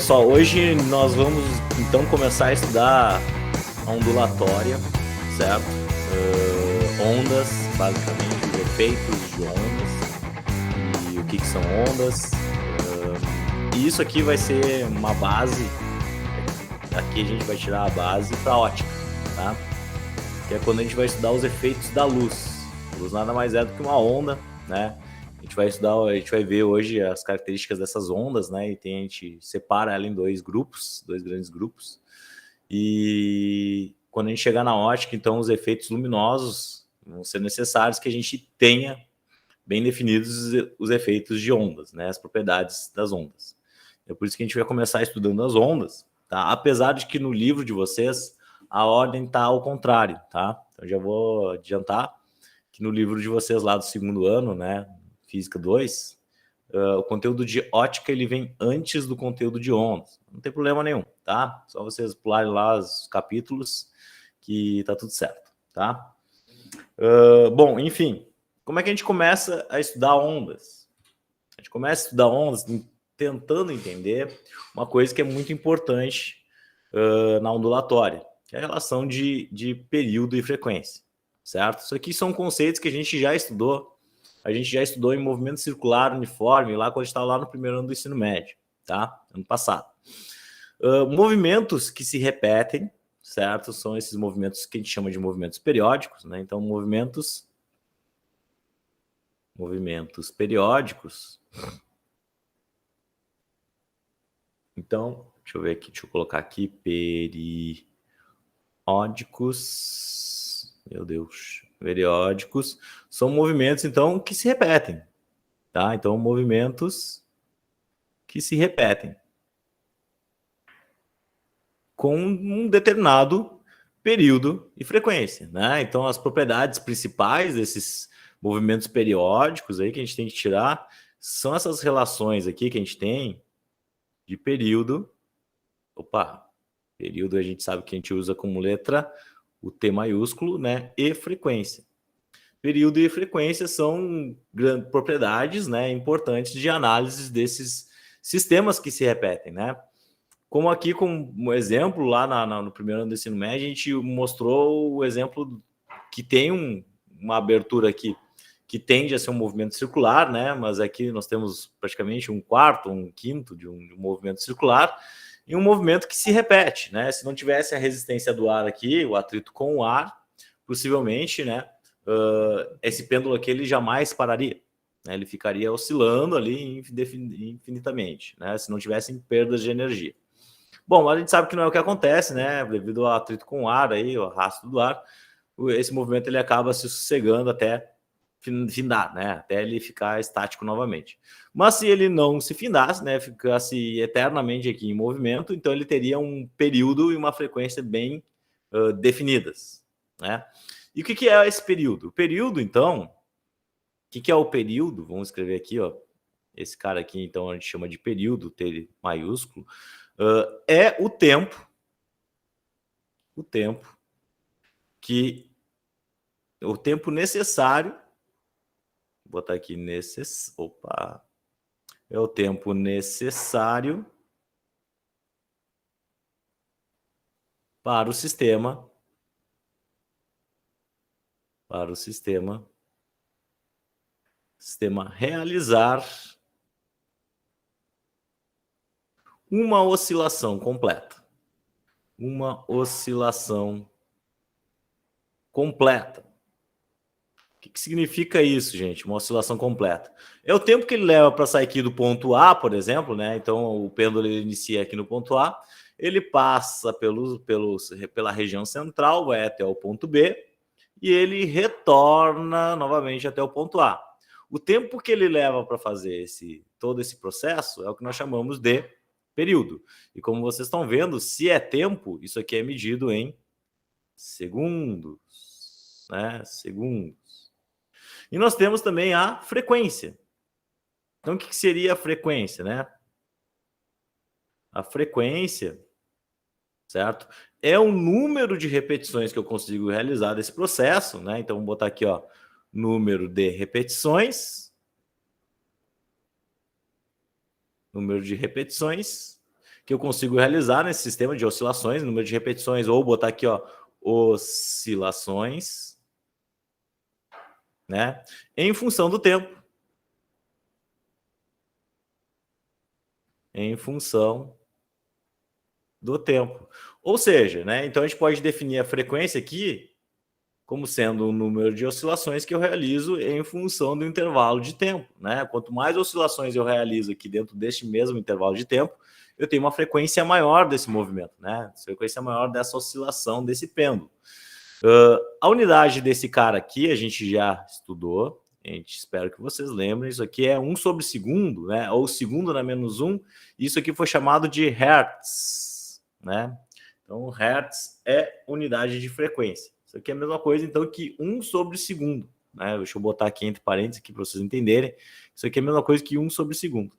pessoal, hoje nós vamos então começar a estudar a ondulatória, certo? Ondas, basicamente, os efeitos de ondas e o que são ondas. E isso aqui vai ser uma base, aqui a gente vai tirar a base para ótica, tá? Que é quando a gente vai estudar os efeitos da luz. A luz nada mais é do que uma onda, né? A gente vai estudar, a gente vai ver hoje as características dessas ondas, né? E a gente separa ela em dois grandes grupos. E quando a gente chegar na ótica, então os efeitos luminosos vão ser necessários que a gente tenha bem definidos os efeitos de ondas, né? As propriedades das ondas. É por isso que a gente vai começar estudando as ondas, tá? Apesar de que no livro de vocês a ordem tá ao contrário, tá? Então já vou adiantar que no livro de vocês lá do segundo ano, né? Física 2, o conteúdo de ótica ele vem antes do conteúdo de ondas. Não tem problema nenhum, tá? Só vocês pularem lá os capítulos que tá tudo certo, tá? Bom, enfim, como é que a gente começa a estudar ondas? A gente começa a estudar ondas tentando entender uma coisa que é muito importante na ondulatória, que é a relação de período e frequência, certo? Isso aqui são conceitos que a gente já estudou. A gente já estudou em movimento circular uniforme lá quando a gente estava lá no primeiro ano do ensino médio, tá? Ano passado. Movimentos que se repetem, certo? São esses movimentos que a gente chama de movimentos periódicos, né? Então, movimentos periódicos. Então, deixa eu ver aqui, deixa eu colocar aqui, periódicos. Meu Deus. Periódicos são movimentos, então, que se repetem, tá? Então, movimentos que se repetem com um determinado período e frequência, né? Então, as propriedades principais desses movimentos periódicos aí que a gente tem que tirar são essas relações aqui que a gente tem de período. Período a gente sabe que a gente usa como letra o T maiúsculo, né? E frequência. Período e frequência são propriedades, né, importantes de análise desses sistemas que se repetem, né? Como aqui, como exemplo, lá no primeiro ano do ensino médio, a gente mostrou o exemplo que tem uma abertura aqui que tende a ser um movimento circular, né? Mas aqui nós temos praticamente um quarto, um quinto de um movimento circular e um movimento que se repete, né? Se não tivesse a resistência do ar aqui, o atrito com o ar, possivelmente, né? Esse pêndulo aqui ele jamais pararia, né? Ele ficaria oscilando ali infinitamente, né? Se não tivessem perdas de energia. Bom, a gente sabe que não é o que acontece, né? Devido ao atrito com o ar, aí, o arrasto do ar, esse movimento ele acaba se sossegando até findar, né? Até ele ficar estático novamente. Mas se ele não se findasse, né? Ficasse eternamente aqui em movimento, então ele teria um período e uma frequência bem definidas, né? E o que é esse período? O período, então, o que é o período? Vamos escrever aqui, ó. Esse cara aqui, então, a gente chama de período, T maiúsculo. É o tempo necessário, vou botar aqui é o tempo necessário para o sistema realizar uma oscilação completa. O que significa isso, gente? Uma oscilação completa. É o tempo que ele leva para sair aqui do ponto A, por exemplo, né? Então, o pêndulo ele inicia aqui no ponto A, ele passa pela região central, vai até o ponto B, e ele retorna novamente até o ponto A. O tempo que ele leva para fazer todo esse processo é o que nós chamamos de período. E como vocês estão vendo, se é tempo, isso aqui é medido em segundos, né? Segundos. E nós temos também a frequência. Então, o que seria a frequência, né? A frequência, certo? É o número de repetições que eu consigo realizar desse processo, né? Então, vamos botar aqui, ó, número de repetições, que eu consigo realizar nesse sistema de oscilações, número de repetições, ou botar aqui, ó, oscilações, né, em função do tempo. Em função do tempo. Ou seja, né, então a gente pode definir a frequência aqui como sendo o número de oscilações que eu realizo em função do intervalo de tempo, né? Quanto mais oscilações eu realizo aqui dentro deste mesmo intervalo de tempo, eu tenho uma frequência maior desse movimento, né? Frequência maior dessa oscilação desse pêndulo. A unidade desse cara aqui a gente já estudou, gente, espero que vocês lembrem, isso aqui é 1 sobre segundo, né? Ou segundo na menos 1, isso aqui foi chamado de hertz, né? Então, hertz é unidade de frequência. Isso aqui é a mesma coisa, então, que 1 sobre segundo, né? Deixa eu botar aqui entre parênteses aqui para vocês entenderem. Isso aqui é a mesma coisa que 1 sobre segundo.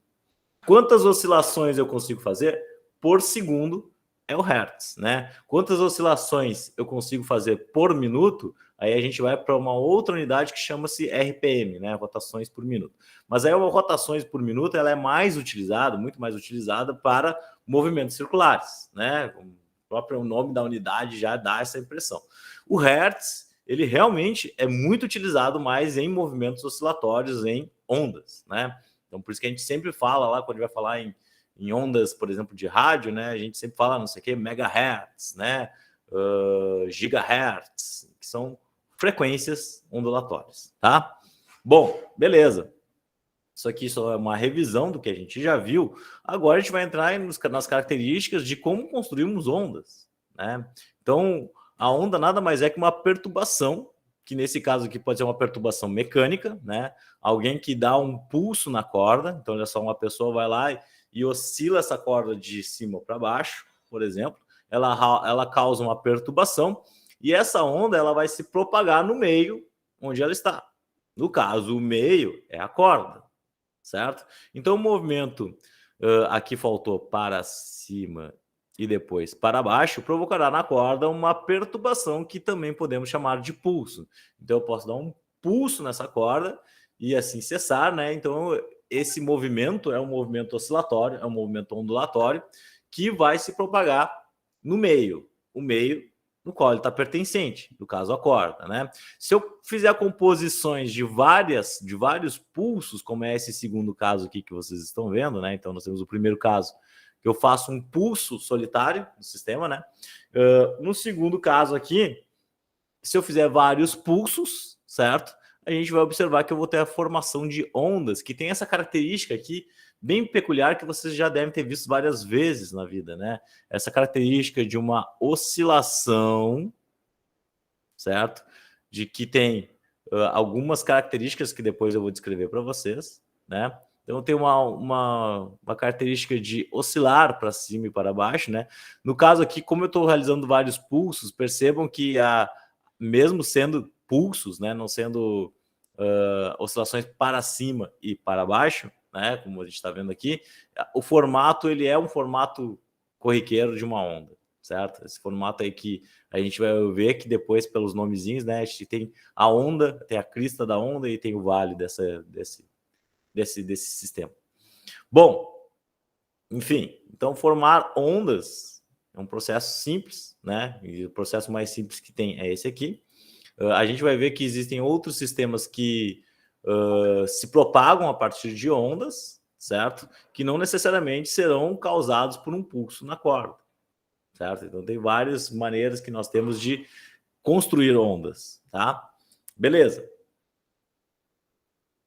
Quantas oscilações eu consigo fazer por segundo é o hertz, né? Quantas oscilações eu consigo fazer por minuto? Aí a gente vai para uma outra unidade que chama-se RPM, né? Rotações por minuto. Mas aí uma rotações por minuto ela é mais utilizada, muito mais utilizada para movimentos circulares, né? O próprio nome da unidade já dá essa impressão. O hertz, ele realmente é muito utilizado mais em movimentos oscilatórios, em ondas, né? Então, por isso que a gente sempre fala lá, quando a gente vai falar em ondas, por exemplo, de rádio, né? A gente sempre fala, não sei o quê, megahertz, né? Gigahertz, que são frequências ondulatórias, tá? Bom, beleza. Isso aqui só é uma revisão do que a gente já viu. Agora a gente vai entrar nas características de como construímos ondas, né? Então, a onda nada mais é que uma perturbação, que nesse caso aqui pode ser uma perturbação mecânica, né? Alguém que dá um pulso na corda, então olha só, uma pessoa vai lá e oscila essa corda de cima para baixo, por exemplo, ela causa uma perturbação e essa onda ela vai se propagar no meio onde ela está. No caso, o meio é a corda, certo? Então o movimento aqui faltou para cima e depois para baixo, provocará na corda uma perturbação que também podemos chamar de pulso. Então eu posso dar um pulso nessa corda e assim cessar, né? Então esse movimento é um movimento oscilatório, é um movimento ondulatório que vai se propagar no meio, o meio no qual ele está pertencente, no caso a corda, né? Se eu fizer composições de vários pulsos, como é esse segundo caso aqui que vocês estão vendo, né? Então nós temos o primeiro caso que eu faço um pulso solitário no sistema, né? No segundo caso aqui, se eu fizer vários pulsos, certo? A gente vai observar que eu vou ter a formação de ondas, que tem essa característica aqui bem peculiar que vocês já devem ter visto várias vezes na vida, né? Essa característica de uma oscilação, certo? De que tem algumas características que depois eu vou descrever para vocês, né? Então tem uma característica de oscilar para cima e para baixo, né? No caso aqui, como eu estou realizando vários pulsos, percebam que mesmo sendo pulsos, né, não sendo oscilações para cima e para baixo, né, como a gente está vendo aqui, o formato ele é um formato corriqueiro de uma onda, certo? Esse formato aí que a gente vai ver que depois pelos nomezinhos, né, a gente tem a onda, tem a crista da onda e tem o vale desse sistema. Bom, enfim, então formar ondas é um processo simples, né? E o processo mais simples que tem é esse aqui. A gente vai ver que existem outros sistemas que se propagam a partir de ondas, certo? Que não necessariamente serão causados por um pulso na corda, certo? Então tem várias maneiras que nós temos de construir ondas, tá? Beleza.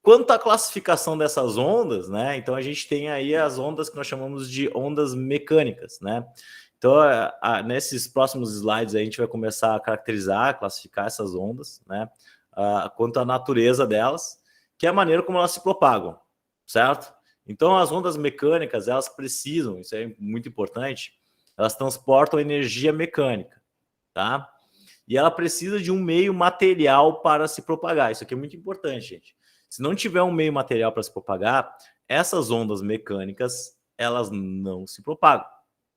Quanto à classificação dessas ondas, né? Então a gente tem aí as ondas que nós chamamos de ondas mecânicas, né? Então, nesses próximos slides a gente vai começar a caracterizar, classificar essas ondas, né? Quanto à natureza delas, que é a maneira como elas se propagam, certo? Então, as ondas mecânicas, elas precisam, isso é muito importante, elas transportam energia mecânica, tá? E ela precisa de um meio material para se propagar. Isso aqui é muito importante, gente. Se não tiver um meio material para se propagar, essas ondas mecânicas, elas não se propagam,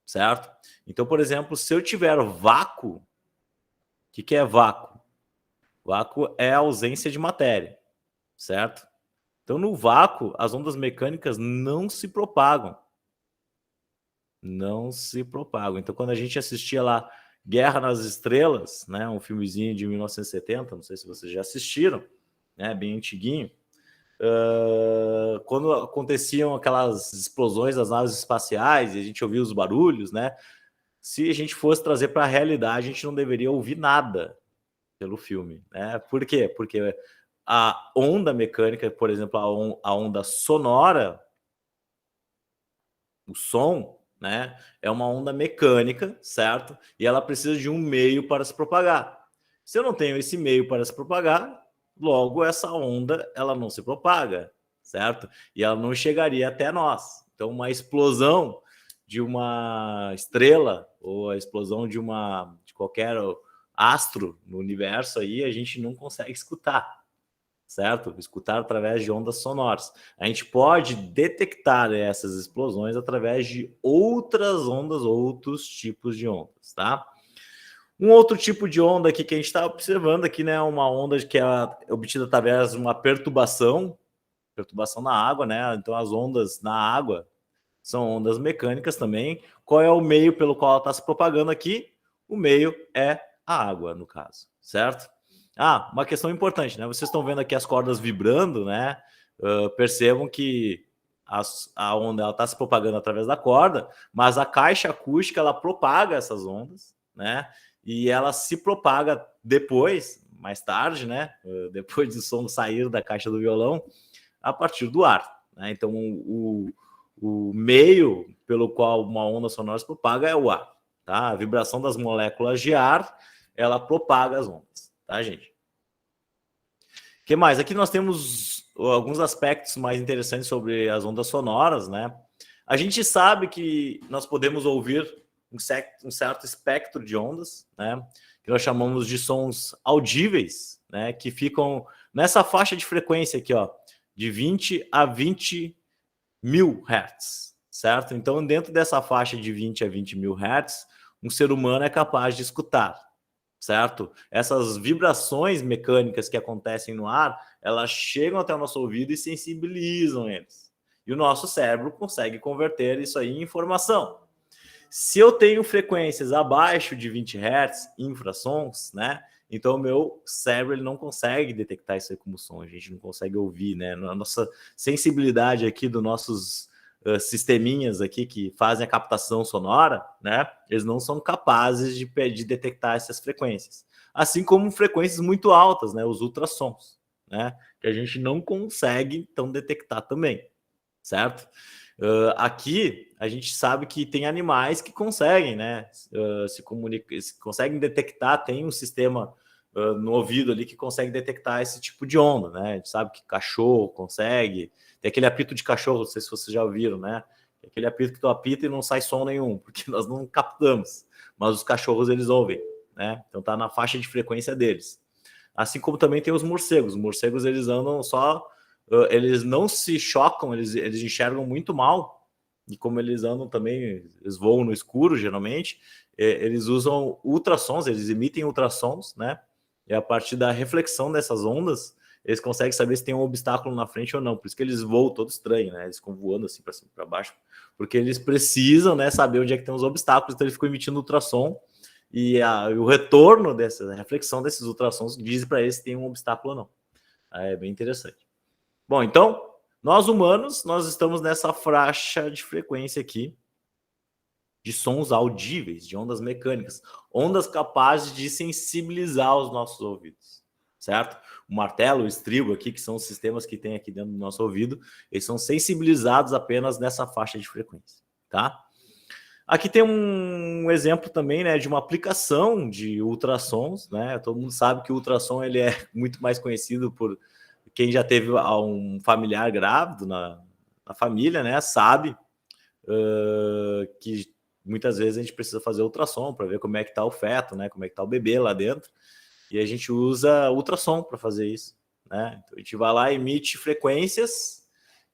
certo? Então, por exemplo, se eu tiver vácuo, o que é vácuo? Vácuo é a ausência de matéria, certo? Então, no vácuo, as ondas mecânicas não se propagam. não se propagam. Então, quando a gente assistia lá Guerra nas Estrelas, né, um filmezinho de 1970, não sei se vocês já assistiram, né, bem antiguinho, quando aconteciam aquelas explosões das naves espaciais e a gente ouvia os barulhos, né, se a gente fosse trazer para a realidade, a gente não deveria ouvir nada pelo filme, né? Por quê? Porque a onda mecânica, por exemplo, a onda sonora, o som, né, é uma onda mecânica, certo? E ela precisa de um meio para se propagar. Se eu não tenho esse meio para se propagar, logo essa onda ela não se propaga, certo? E ela não chegaria até nós. Então, uma explosão de uma estrela ou a explosão de qualquer astro no universo aí, a gente não consegue escutar, certo? Escutar através de ondas sonoras. A gente pode detectar essas explosões através de outras ondas, outros tipos de ondas, tá? Um outro tipo de onda aqui que a gente está observando aqui, né, uma onda que é obtida através de uma perturbação na água, né? Então as ondas na água são ondas mecânicas também. Qual é o meio pelo qual ela está se propagando aqui? O meio é a água, no caso, certo? Ah, uma questão importante, né? Vocês estão vendo aqui as cordas vibrando, né? Percebam que a onda está se propagando através da corda, mas a caixa acústica ela propaga essas ondas, né? E ela se propaga depois, mais tarde, né? Depois do som sair da caixa do violão, a partir do ar, né? Então o meio pelo qual uma onda sonora se propaga é o ar, tá? A vibração das moléculas de ar, ela propaga as ondas, tá, gente? O que mais? Aqui nós temos alguns aspectos mais interessantes sobre as ondas sonoras, né? A gente sabe que nós podemos ouvir um certo espectro de ondas, né? Que nós chamamos de sons audíveis, né? Que ficam nessa faixa de frequência aqui, ó, de 20 a 20 mil hertz, certo? Então, dentro dessa faixa de 20 a 20 mil hertz, um ser humano é capaz de escutar, certo? Essas vibrações mecânicas que acontecem no ar, elas chegam até o nosso ouvido e sensibilizam eles. E o nosso cérebro consegue converter isso aí em informação. Se eu tenho frequências abaixo de 20 Hz, infrassons, né? Então o meu cérebro ele não consegue detectar isso aí como som, a gente não consegue ouvir, né? A nossa sensibilidade aqui dos nossos sisteminhas aqui que fazem a captação sonora, né? Eles não são capazes de detectar essas frequências. Assim como frequências muito altas, né? Os ultrassons, né? Que a gente não consegue então detectar também, certo? Aqui a gente sabe que tem animais que conseguem, né? Se conseguem detectar, tem um sistema no ouvido ali que consegue detectar esse tipo de onda, né? A gente sabe que cachorro consegue, tem aquele apito de cachorro, não sei se vocês já ouviram, né? Aquele apito que tu apita e não sai som nenhum, porque nós não captamos, mas os cachorros eles ouvem, né? Então tá na faixa de frequência deles. Assim como também tem os morcegos eles andam só eles não se chocam, eles enxergam muito mal, e como eles andam também, eles voam no escuro, geralmente, eles usam ultrassons, eles emitem ultrassons, né? E a partir da reflexão dessas ondas, eles conseguem saber se tem um obstáculo na frente ou não. Por isso que eles voam todo estranho, né? Eles ficam voando assim para cima, para baixo, porque eles precisam, né, saber onde é que tem os obstáculos, então eles ficam emitindo ultrassom, e o retorno dessa reflexão desses ultrassons diz para eles se tem um obstáculo ou não. É bem interessante. Bom, então, nós humanos, nós estamos nessa faixa de frequência aqui de sons audíveis, de ondas mecânicas, ondas capazes de sensibilizar os nossos ouvidos, certo? O martelo, o estribo aqui, que são os sistemas que tem aqui dentro do nosso ouvido, eles são sensibilizados apenas nessa faixa de frequência, tá? Aqui tem um exemplo também, né, de uma aplicação de ultrassons, né? Todo mundo sabe que o ultrassom ele é muito mais conhecido por quem já teve um familiar grávido na família, né, sabe que muitas vezes a gente precisa fazer ultrassom para ver como é que está o feto, né, como é que está o bebê lá dentro, e a gente usa ultrassom para fazer isso, né? Então a gente vai lá, emite frequências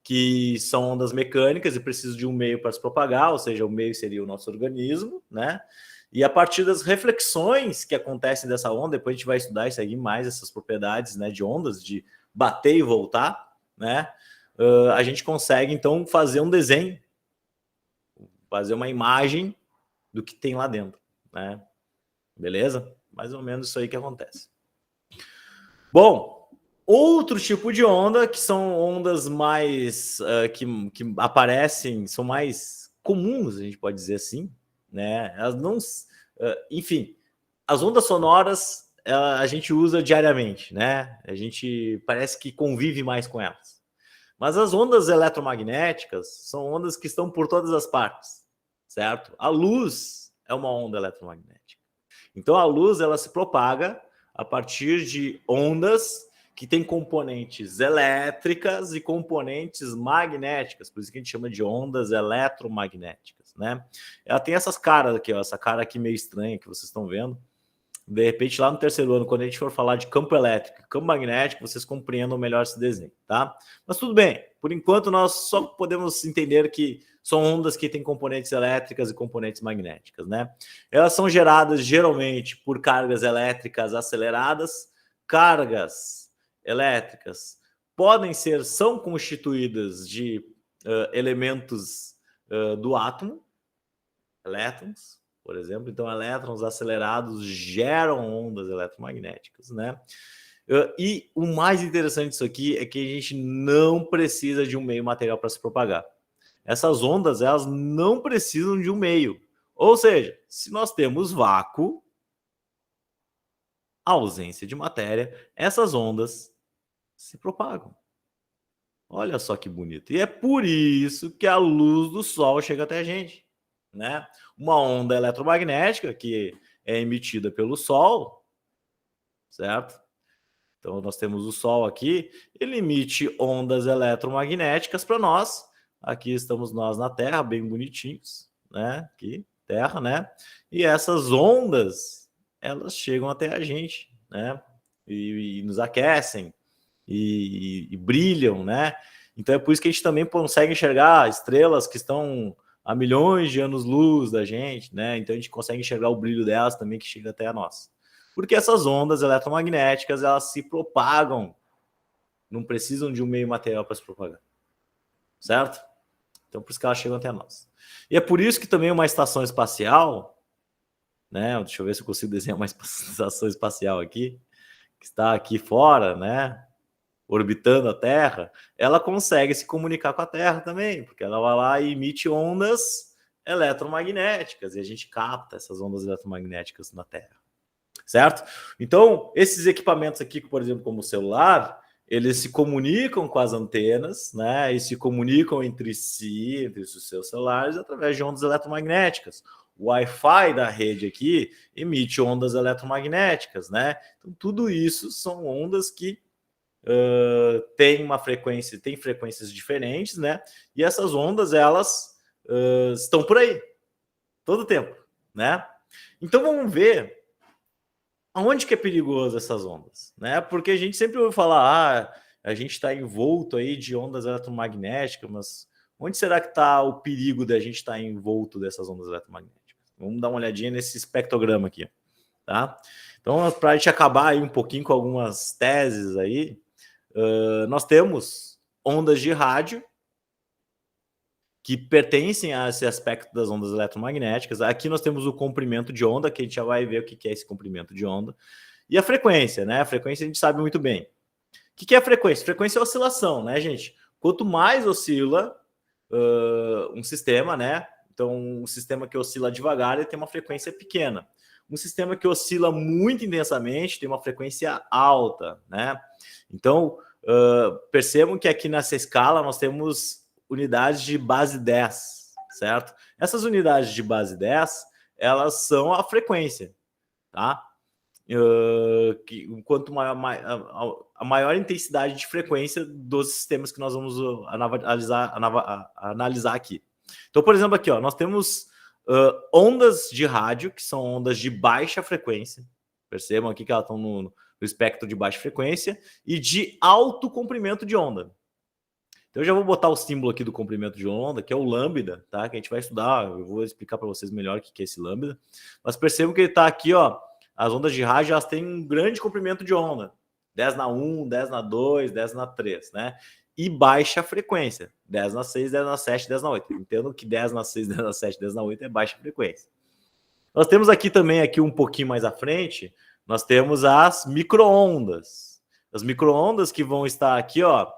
que são ondas mecânicas e precisa de um meio para se propagar, ou seja, o meio seria o nosso organismo, né? E a partir das reflexões que acontecem dessa onda, depois a gente vai estudar isso aí mais, essas propriedades, né, de ondas, de bater e voltar, né? A gente consegue então fazer um desenho fazer uma imagem do que tem lá dentro, né? Beleza? Mais ou menos isso aí que acontece. Bom, outro tipo de onda, que são ondas mais que aparecem, são mais comuns, a gente pode dizer assim, né? Elas não, enfim, as ondas sonoras a gente usa diariamente, né? A gente parece que convive mais com elas. Mas as ondas eletromagnéticas são ondas que estão por todas as partes, certo? A luz é uma onda eletromagnética. Então a luz ela se propaga a partir de ondas que têm componentes elétricas e componentes magnéticas, por isso que a gente chama de ondas eletromagnéticas, né? Ela tem essas caras aqui, ó, essa cara aqui meio estranha que vocês estão vendo. De repente, lá no terceiro ano, quando a gente for falar de campo elétrico e campo magnético, vocês compreendam melhor esse desenho, tá? Mas tudo bem, por enquanto nós só podemos entender que são ondas que têm componentes elétricas e componentes magnéticas, né? Elas são geradas geralmente por cargas elétricas aceleradas. Cargas elétricas são constituídas de elementos do átomo, elétrons, por exemplo. Então, elétrons acelerados geram ondas eletromagnéticas, né? E o mais interessante disso aqui é que a gente não precisa de um meio material para se propagar. Essas ondas, elas não precisam de um meio. Ou seja, se nós temos vácuo, ausência de matéria, essas ondas se propagam. Olha só que bonito. E é por isso que a luz do sol chega até a gente, né? Uma onda eletromagnética que é emitida pelo sol, certo? Então nós temos o sol aqui, ele emite ondas eletromagnéticas para nós. Aqui estamos nós na Terra, bem bonitinhos, né? Aqui, Terra, né? E essas ondas, elas chegam até a gente, né? E nos aquecem e brilham, né? Então é por isso que a gente também consegue enxergar estrelas que estão a milhões de anos-luz da gente, né? Então a gente consegue enxergar o brilho delas também que chega até a nós. Porque essas ondas eletromagnéticas, elas se propagam, não precisam de um meio material para se propagar, certo? Então por isso que elas chegam até nós. E é por isso que também uma estação espacial, né? Deixa eu ver se eu consigo desenhar uma estação espacial aqui, que está aqui fora, né? Orbitando a Terra, ela consegue se comunicar com a Terra também, porque ela vai lá e emite ondas eletromagnéticas, e a gente capta essas ondas eletromagnéticas na Terra, certo? Então, esses equipamentos aqui, por exemplo, como o celular, eles se comunicam com as antenas, né, e se comunicam entre si, entre os seus celulares, através de ondas eletromagnéticas. O Wi-Fi da rede aqui emite ondas eletromagnéticas, né? Então, tudo isso são ondas que tem frequências diferentes, né? E essas ondas, elas estão por aí, todo o tempo, né? Então vamos ver aonde que é perigoso essas ondas, né? Porque a gente sempre ouve falar, a gente está envolto aí de ondas eletromagnéticas, mas onde será que está o perigo da gente estar envolto dessas ondas eletromagnéticas? Vamos dar uma olhadinha nesse espectrograma aqui, tá? Então, para a gente acabar aí um pouquinho com algumas teses aí, nós temos ondas de rádio que pertencem a esse aspecto das ondas eletromagnéticas. Aqui nós temos o comprimento de onda, que a gente já vai ver o que é esse comprimento de onda. E a frequência, né? A frequência a gente sabe muito bem. O que é a frequência? Frequência é oscilação, né, gente? Quanto mais oscila um sistema, né? Então, um sistema que oscila devagar, ele tem uma frequência pequena. Um sistema que oscila muito intensamente tem uma frequência alta, né? Então, percebam que aqui nessa escala nós temos unidades de base 10, certo? Essas unidades de base 10, elas são a frequência, tá? Quanto a maior intensidade de frequência dos sistemas que nós vamos analisar aqui. Então, por exemplo, aqui, ó, nós temos ondas de rádio, que são ondas de baixa frequência. Percebam aqui que elas estão no espectro de baixa frequência e de alto comprimento de onda. Então, eu já vou botar o símbolo aqui do comprimento de onda, que é o lambda, tá? Que a gente vai estudar, eu vou explicar para vocês melhor o que é esse lambda. Mas percebam que ele está aqui, ó, as ondas de rádio, elas têm um grande comprimento de onda, 10 na 1, 10 na 2, 10 na 3, né? E baixa frequência, 10 na 6, 10 na 7, 10 na 8. Entendo que 10 na 6, 10 na 7, 10 na 8 é baixa frequência. Nós temos aqui também, aqui um pouquinho mais à frente, nós temos as micro-ondas. As micro-ondas que vão estar aqui, ó,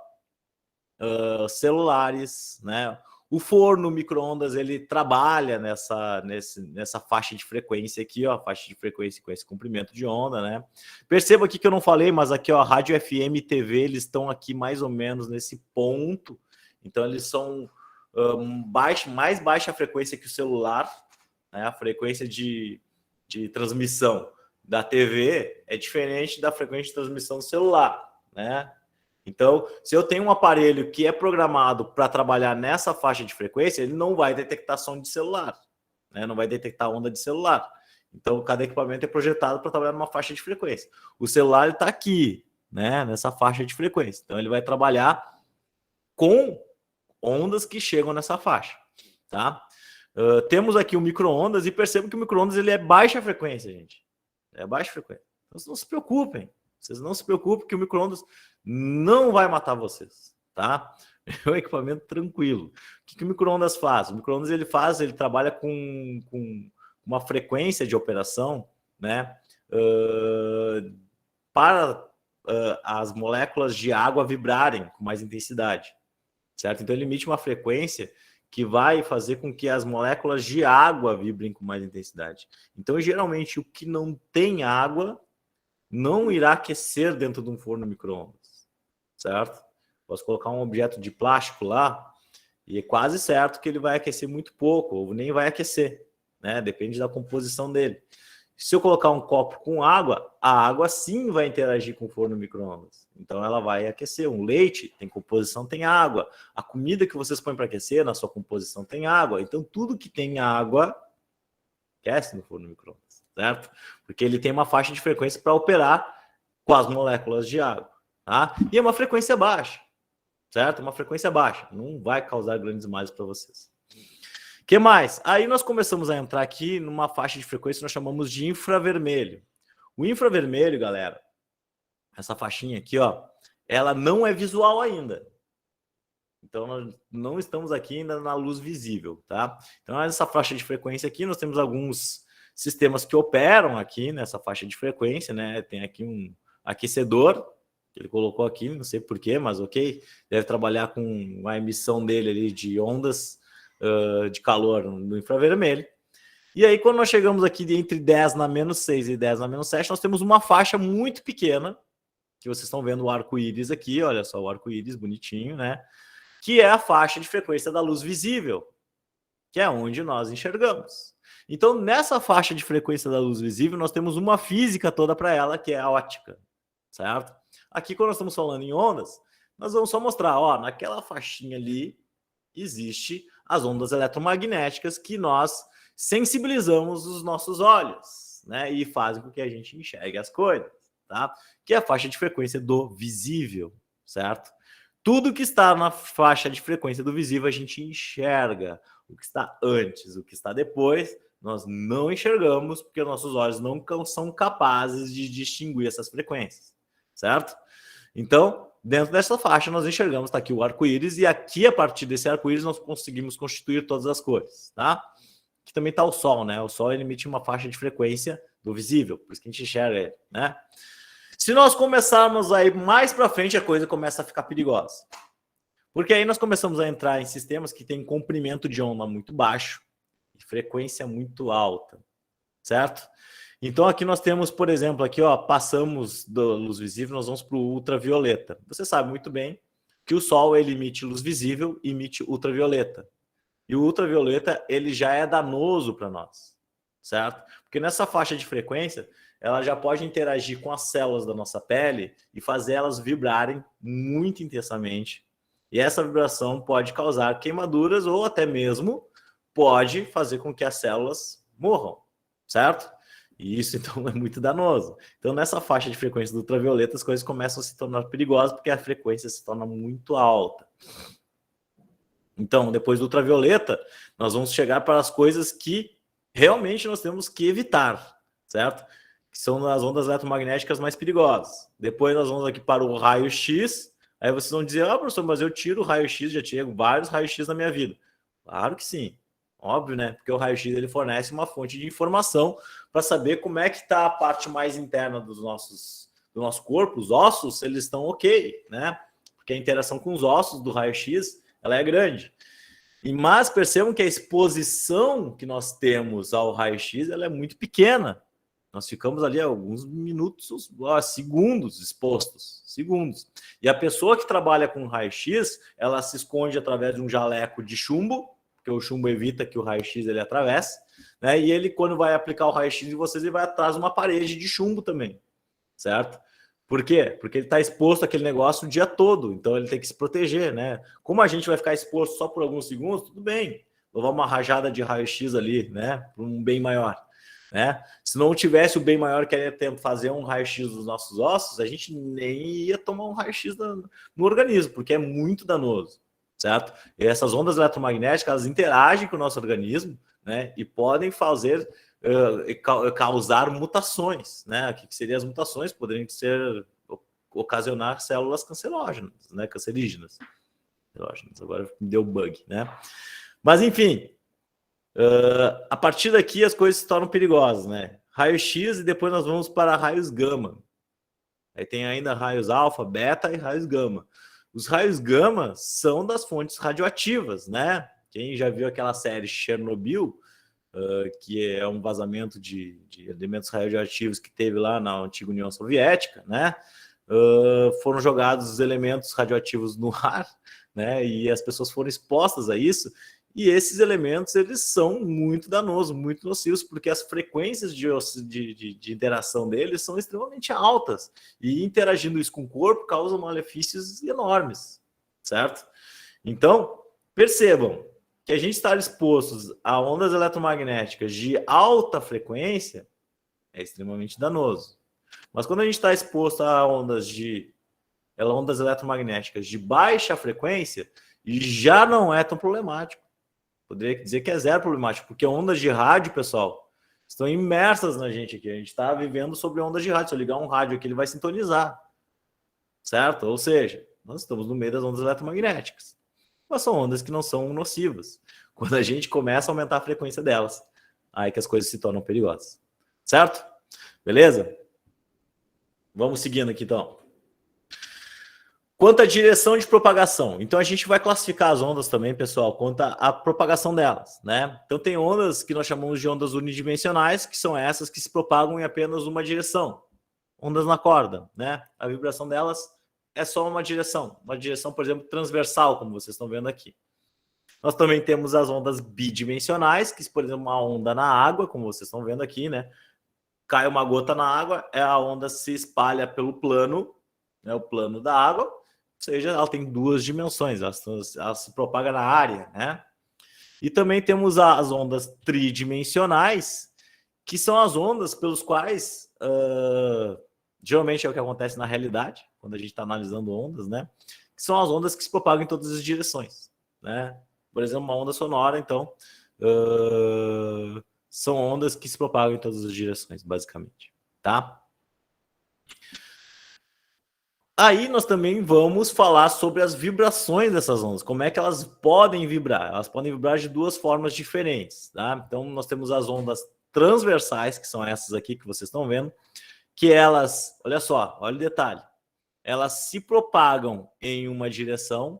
celulares, né? O forno micro-ondas, ele trabalha nessa faixa de frequência aqui, ó, faixa de frequência com esse comprimento de onda, né? Perceba aqui que eu não falei, mas aqui, ó, rádio FM e TV, eles estão aqui mais ou menos nesse ponto. Então, eles são mais baixa frequência que o celular, né? A frequência de transmissão da TV é diferente da frequência de transmissão do celular, né? Então, se eu tenho um aparelho que é programado para trabalhar nessa faixa de frequência, ele não vai detectar som de celular, né? Não vai detectar onda de celular. Então, cada equipamento é projetado para trabalhar numa faixa de frequência. O celular está aqui, né? Nessa faixa de frequência. Então, ele vai trabalhar com ondas que chegam nessa faixa, tá? Temos aqui o micro-ondas e percebam que o micro-ondas ele é baixa frequência, gente. É baixa frequência. Então, vocês não se preocupem. Vocês não se preocupem que o micro-ondas não vai matar vocês, tá? É um equipamento tranquilo. O que o micro-ondas faz? O micro-ondas ele trabalha com uma frequência de operação, né? Para as moléculas de água vibrarem com mais intensidade, certo? Então ele emite uma frequência que vai fazer com que as moléculas de água vibrem com mais intensidade. Então, geralmente, o que não tem água não irá aquecer dentro de um forno micro-ondas, certo? Posso colocar um objeto de plástico lá e é quase certo que ele vai aquecer muito pouco, ou nem vai aquecer, né? Depende da composição dele. Se eu colocar um copo com água, a água sim vai interagir com o forno micro-ondas. Então ela vai aquecer. Um leite tem composição, tem água. A comida que vocês põem para aquecer, na sua composição tem água. Então tudo que tem água aquece no forno micro-ondas, certo? Porque ele tem uma faixa de frequência para operar com as moléculas de água, tá? E é uma frequência baixa, certo? Uma frequência baixa. Não vai causar grandes males para vocês. O que mais? Aí nós começamos a entrar aqui numa faixa de frequência que nós chamamos de infravermelho. O infravermelho, galera, essa faixinha aqui, ó, ela não é visual ainda. Então, nós não estamos aqui ainda na luz visível, tá? Então, nessa faixa de frequência aqui, nós temos alguns sistemas que operam aqui nessa faixa de frequência, né? Tem aqui um aquecedor, que ele colocou aqui, não sei porquê, mas ok. Deve trabalhar com a emissão dele ali de ondas de calor no infravermelho. E aí, quando nós chegamos aqui entre 10 na menos 6 e 10 na menos 7, nós temos uma faixa muito pequena, que vocês estão vendo o arco-íris aqui, olha só o arco-íris bonitinho, né? Que é a faixa de frequência da luz visível, que é onde nós enxergamos. Então, nessa faixa de frequência da luz visível, nós temos uma física toda para ela, que é a ótica, certo? Aqui, quando nós estamos falando em ondas, nós vamos só mostrar, ó, naquela faixinha ali, existe as ondas eletromagnéticas que nós sensibilizamos os nossos olhos, né? E fazem com que a gente enxergue as coisas, tá? Que é a faixa de frequência do visível, certo? Tudo que está na faixa de frequência do visível a gente enxerga. O que está antes, o que está depois, nós não enxergamos porque nossos olhos não são capazes de distinguir essas frequências, certo? Então, dentro dessa faixa, nós enxergamos, tá aqui o arco-íris, e aqui, a partir desse arco-íris, nós conseguimos constituir todas as cores, tá? Aqui também está o Sol, né? O Sol ele emite uma faixa de frequência do visível, por isso que a gente enxerga ele, né? Se nós começarmos a ir mais para frente, a coisa começa a ficar perigosa. Porque aí nós começamos a entrar em sistemas que têm comprimento de onda muito baixo e frequência muito alta, certo? Então aqui nós temos, por exemplo, aqui ó, passamos da luz visível, nós vamos para o ultravioleta. Você sabe muito bem que o Sol ele emite luz visível e emite ultravioleta. E o ultravioleta ele já é danoso para nós, certo? Porque nessa faixa de frequência ela já pode interagir com as células da nossa pele e fazer elas vibrarem muito intensamente. E essa vibração pode causar queimaduras ou até mesmo pode fazer com que as células morram, certo? E isso, então, é muito danoso. Então, nessa faixa de frequência do ultravioleta, as coisas começam a se tornar perigosas porque a frequência se torna muito alta. Então, depois do ultravioleta, nós vamos chegar para as coisas que realmente nós temos que evitar, certo? que são as ondas eletromagnéticas mais perigosas. Depois nós vamos aqui para o raio-x. Aí vocês vão dizer, professor, mas eu tiro o raio-x, já tirei vários raios-x na minha vida. Claro que sim, óbvio, né? Porque o raio-x ele fornece uma fonte de informação para saber como é que está a parte mais interna do nosso corpo, os ossos, eles estão ok, né? Porque a interação com os ossos do raio-x, ela é grande. Mas percebam que a exposição que nós temos ao raio-x, ela é muito pequena. Nós ficamos ali alguns minutos, segundos expostos, segundos. E a pessoa que trabalha com raio-x, ela se esconde através de um jaleco de chumbo, porque o chumbo evita que o raio-x ele atravesse, né? E ele, quando vai aplicar o raio-x em vocês, ele vai atrás de uma parede de chumbo também, certo? Por quê? Porque ele está exposto àquele negócio o dia todo, então ele tem que se proteger, né? Como a gente vai ficar exposto só por alguns segundos, tudo bem, levar uma rajada de raio-x ali, né? Para um bem maior. Né? Se não tivesse o bem maior que ia fazer um raio-x dos nossos ossos, a gente nem ia tomar um raio-x no organismo, porque é muito danoso, certo? E essas ondas eletromagnéticas, elas interagem com o nosso organismo, né? E podem fazer, causar mutações, né? O que seriam as mutações? Poderiam ocasionar células cancerógenas, né? Cancerígenas. Agora me deu bug, né? Mas, enfim, a partir daqui as coisas se tornam perigosas, né? Raio-x e depois nós vamos para raios gama. Aí tem ainda raios alfa, beta e raios gama. Os raios gama são das fontes radioativas, né? Quem já viu aquela série Chernobyl, que é um vazamento de elementos radioativos que teve lá na antiga União Soviética, né? Foram jogados os elementos radioativos no ar, né? E as pessoas foram expostas a isso. E esses elementos, eles são muito danosos, muito nocivos, porque as frequências de interação deles são extremamente altas. E interagindo isso com o corpo, causam malefícios enormes, certo? Então, percebam que a gente estar expostos a ondas eletromagnéticas de alta frequência é extremamente danoso. Mas quando a gente está exposto a ondas eletromagnéticas de baixa frequência, já não é tão problemático. Poderia dizer que é zero problemático, porque ondas de rádio, pessoal, estão imersas na gente aqui. A gente está vivendo sobre ondas de rádio. Se eu ligar um rádio aqui, ele vai sintonizar, certo? Ou seja, nós estamos no meio das ondas eletromagnéticas. Mas são ondas que não são nocivas. Quando a gente começa a aumentar a frequência delas, aí que as coisas se tornam perigosas. Certo? Beleza? Vamos seguindo aqui, então. Quanto à direção de propagação, então a gente vai classificar as ondas também, pessoal, quanto à propagação delas, né? Então tem ondas que nós chamamos de ondas unidimensionais, que são essas que se propagam em apenas uma direção. Ondas na corda, né? A vibração delas é só uma direção, por exemplo, transversal, como vocês estão vendo aqui. Nós também temos as ondas bidimensionais, que, por exemplo, uma onda na água, como vocês estão vendo aqui, né? Cai uma gota na água, a onda se espalha pelo plano, né? O plano da água, ou seja, ela tem duas dimensões, ela se propaga na área, né? E também temos as ondas tridimensionais, que são as ondas pelos quais, geralmente é o que acontece na realidade, quando a gente está analisando ondas, né? Que são as ondas que se propagam em todas as direções, né? Por exemplo, uma onda sonora, então, são ondas que se propagam em todas as direções, basicamente, tá? Aí nós também vamos falar sobre as vibrações dessas ondas, como é que elas podem vibrar. Elas podem vibrar de duas formas diferentes, tá? Então nós temos as ondas transversais, que são essas aqui que vocês estão vendo, que elas, olha só, olha o detalhe, elas se propagam em uma direção,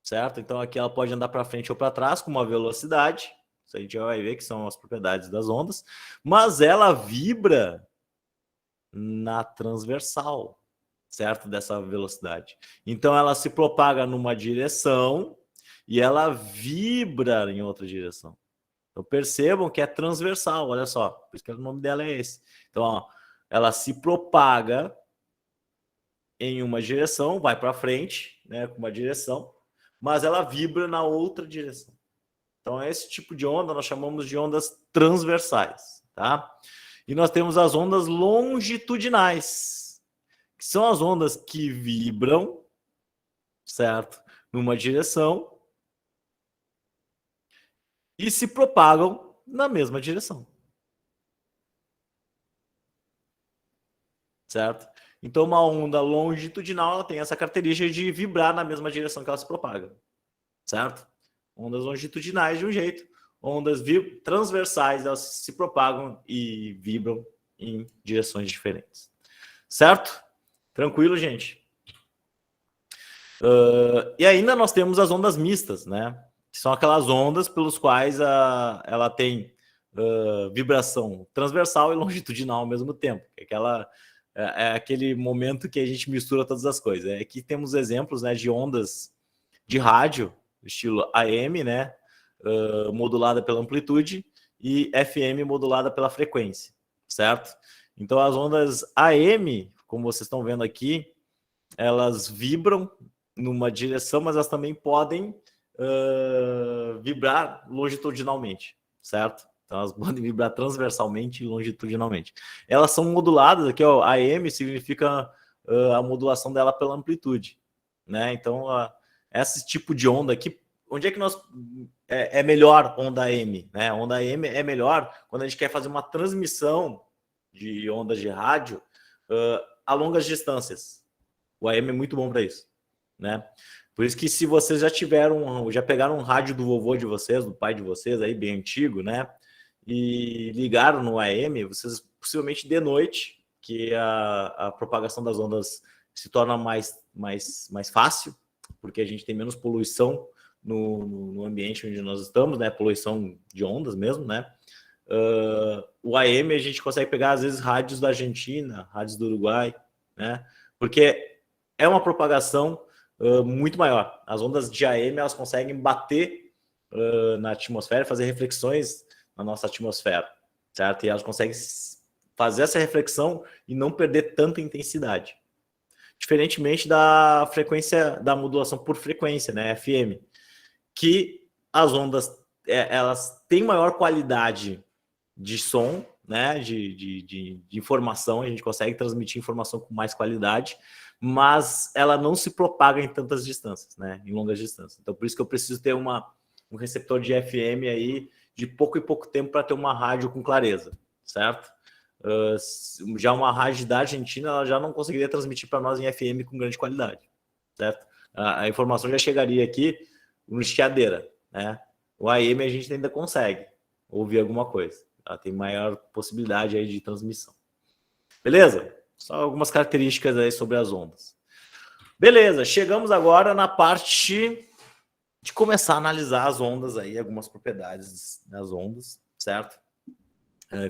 certo? Então aqui ela pode andar para frente ou para trás com uma velocidade, isso a gente já vai ver que são as propriedades das ondas, mas ela vibra na transversal, certo? Dessa velocidade. Então ela se propaga numa direção e ela vibra em outra direção. Então percebam que é transversal, olha só, por isso que o nome dela é esse. Então, ó, ela se propaga em uma direção, vai para frente, né, com uma direção, mas ela vibra na outra direção. Então, esse tipo de onda nós chamamos de ondas transversais, tá? E nós temos as ondas longitudinais, que são as ondas que vibram, certo? Numa direção e se propagam na mesma direção. certo? Então, uma onda longitudinal ela tem essa característica de vibrar na mesma direção que ela se propaga, certo? Ondas longitudinais de um jeito, ondas transversais elas se propagam e vibram em direções diferentes, certo? Tranquilo, gente? E ainda nós temos as ondas mistas, né? Que são aquelas ondas pelos quais ela tem vibração transversal e longitudinal ao mesmo tempo. É aquele momento que a gente mistura todas as coisas. Aqui temos exemplos, né, de ondas de rádio, estilo AM, né, modulada pela amplitude, e FM modulada pela frequência, certo? Então as ondas AM, como vocês estão vendo aqui, elas vibram numa direção, mas elas também podem vibrar longitudinalmente, certo? Então elas podem vibrar transversalmente e longitudinalmente. Elas são moduladas, aqui ó, AM significa a modulação dela pela amplitude, né? Então esse tipo de onda aqui, onde é que nós é melhor onda AM, né? Onda AM é melhor quando a gente quer fazer uma transmissão de ondas de rádio a longas distâncias. O AM é muito bom para isso, né? Por isso que se vocês já pegaram um rádio do vovô de vocês, do pai de vocês aí bem antigo, né? E ligaram no AM, vocês possivelmente de noite, que a propagação das ondas se torna mais fácil, porque a gente tem menos poluição no ambiente onde nós estamos, né? Poluição de ondas mesmo, né? O AM a gente consegue pegar às vezes rádios da Argentina, rádios do Uruguai, né? Porque é uma propagação muito maior. As ondas de AM elas conseguem bater na atmosfera, fazer reflexões na nossa atmosfera, certo? E elas conseguem fazer essa reflexão e não perder tanta intensidade. Diferentemente da frequência, da modulação por frequência, né, FM, que as ondas elas têm maior qualidade de som, né, de informação, a gente consegue transmitir informação com mais qualidade, mas ela não se propaga em tantas distâncias, né, em longas distâncias. Então, por isso que eu preciso ter um receptor de FM aí de pouco em pouco tempo para ter uma rádio com clareza, certo? Já uma rádio da Argentina, ela já não conseguiria transmitir para nós em FM com grande qualidade, certo? A informação já chegaria aqui no estiadeira, né? O AM a gente ainda consegue ouvir alguma coisa. Ela tem maior possibilidade aí de transmissão. Beleza? Só algumas características aí sobre as ondas. Beleza, chegamos agora na parte de começar a analisar as ondas aí, algumas propriedades das ondas, certo?